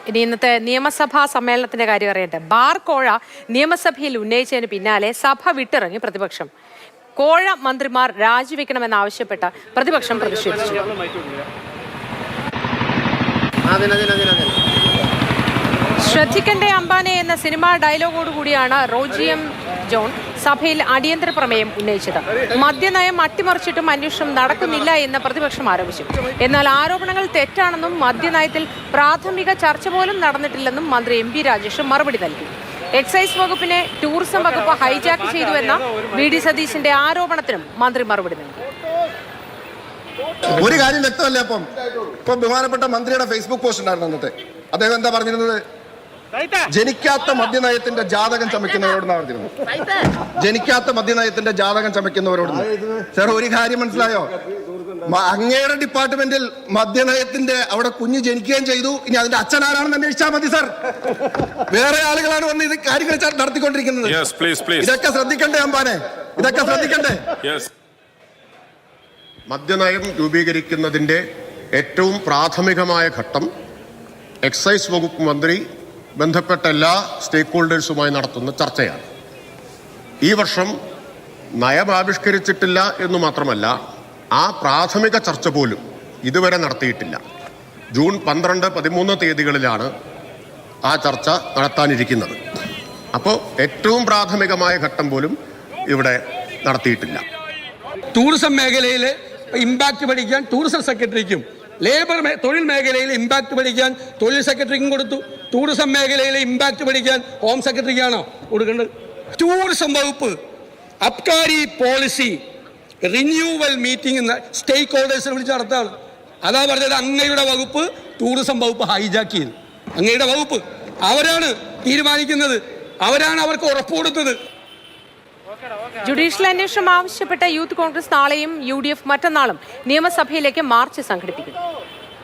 ഇനി ഇന്നത്തെ നിയമസഭാ സമ്മേളനത്തിന്റെ കാര്യം അറിയട്ടെ. ബാർ കോഴ നിയമസഭയിൽ ഉന്നയിച്ചതിന് പിന്നാലെ സഭ വിട്ടിറങ്ങി പ്രതിപക്ഷം. കോഴ മന്ത്രിമാർ രാജിവെക്കണമെന്നാവശ്യപ്പെട്ട പ്രതിപക്ഷം പ്രതിഷേധിച്ചു. ശ്രദ്ധിക്കണ്ടേ അംബാനെ എന്ന സിനിമാ ഡയലോഗോടുകൂടിയാണ് റോജി എം ജോൺ സഭയിൽ അടിയന്തര പ്രമേയം ഉന്നയിച്ചത്. മദ്യനയം അട്ടിമറിച്ചിട്ടും അന്വേഷണം നടക്കുന്നില്ല എന്ന് പ്രതിപക്ഷം ആരോപിച്ചു. എന്നാൽ ആരോപണങ്ങൾ തെറ്റാണെന്നും മദ്യനയത്തിൽ പ്രാഥമിക ചർച്ച പോലും നടന്നിട്ടില്ലെന്നും മന്ത്രി എം പി രാജേഷ് മറുപടി നൽകി. എക്സൈസ് വകുപ്പിനെ ടൂറിസം വകുപ്പ് ഹൈജാക്ക് ചെയ്തുവെന്ന വി ഡി സതീശിന്റെ ആരോപണത്തിനും മന്ത്രി മറുപടി നൽകി. ഒരു കാര്യം വ്യക്തമല്ല. ഇപ്പം ബഹുമാനപ്പെട്ട മന്ത്രിയുടെ ഫേസ്ബുക്ക് പോസ്റ്റ് ഉണ്ടായിരുന്നു അന്നത്തെ. അദ്ദേഹം എന്താ പറഞ്ഞിരുന്നത്? ജനിക്കാത്ത മദ്യനയത്തിന്റെ ജാതകം ചമയ്ക്കുന്നവരോടെന്നാണ് പറഞ്ഞിരുന്നത്. ജനിക്കാത്ത മദ്യനയത്തിന്റെ ജാതകം ചമയ്ക്കുന്നവരോട്. സാർ, ഒരു കാര്യം മനസ്സിലായോ? അങ്ങയുടെ ഡിപ്പാർട്ട്മെന്റിൽ മദ്യനയത്തിന്റെ അവിടെ കുഞ്ഞ് ജനിക്കുകയും ചെയ്തു. ഇനി അതിന്റെ അച്ഛനാരാണെന്ന് അന്വേഷിച്ചാൽ മതി സാർ. വേറെ ആളുകളാണ് വന്ന് ഇത് കാര്യങ്ങൾ നടത്തിക്കൊണ്ടിരിക്കുന്നത്. ഇതൊക്കെ ശ്രദ്ധിക്കണ്ടേ അമ്പാനെ? ഇതൊക്കെ ശ്രദ്ധിക്കണ്ടേ? മദ്യനയം രൂപീകരിക്കുന്നതിന്റെ ഏറ്റവും പ്രാഥമികമായ ഘട്ടം എക്സൈസ് വകുപ്പ് മന്ത്രി ബന്ധപ്പെട്ട എല്ലാ സ്റ്റേക്ക് ഹോൾഡേഴ്സുമായി നടത്തുന്ന ചർച്ചയാണ്. ഈ വർഷം നയം ആവിഷ്കരിച്ചിട്ടില്ല എന്ന് മാത്രമല്ല, ആ പ്രാഥമിക ചർച്ച പോലും ഇതുവരെ നടത്തിയിട്ടില്ല. ജൂൺ 12, 13 തീയതികളിലാണ് ആ ചർച്ച നടത്താനിരിക്കുന്നത്. അപ്പോൾ ഏറ്റവും പ്രാഥമികമായ ഘട്ടം പോലും ഇവിടെ നടത്തിയിട്ടില്ല. ടൂറിസം മേഖലയിൽ ഇമ്പാക്ട് പഠിക്കാൻ ടൂറിസം സെക്രട്ടറിക്കും, തൊഴിൽ മേഖലയിൽ ഇമ്പാക്ട് പഠിക്കാൻ തൊഴിൽ സെക്രട്ടറിക്കും കൊടുത്തു. ടൂറിസം മേഖലയിലെ ഇമ്പാക്ട് പഠിക്കാൻ ഹോം സെക്രട്ടറിക്കാണോ കൊടുക്കേണ്ടത്? ടൂറിസം വകുപ്പ് അബ്കാരി പോളിസി റിന്യൂവൽ മീറ്റിംഗ് സ്റ്റേക്ക് ഹോൾഡേഴ്സിനെ വിളിച്ച് നടത്താണ്. അതാ പറഞ്ഞത്, അങ്ങയുടെ വകുപ്പ് ടൂറിസം വകുപ്പ് ഹൈജാക്ക് ചെയ്തു. അങ്ങയുടെ വകുപ്പ് അവരാണ് തീരുമാനിക്കുന്നത്, അവരാണ് അവർക്ക് ഉറപ്പ് കൊടുത്തത്. ജുഡീഷ്യൽ അന്വേഷണം ആവശ്യപ്പെട്ട യൂത്ത് കോൺഗ്രസ് നാളെയും UDF മറ്റന്നാളും നിയമസഭയിലേക്ക് മാർച്ച് സംഘടിപ്പിക്കും.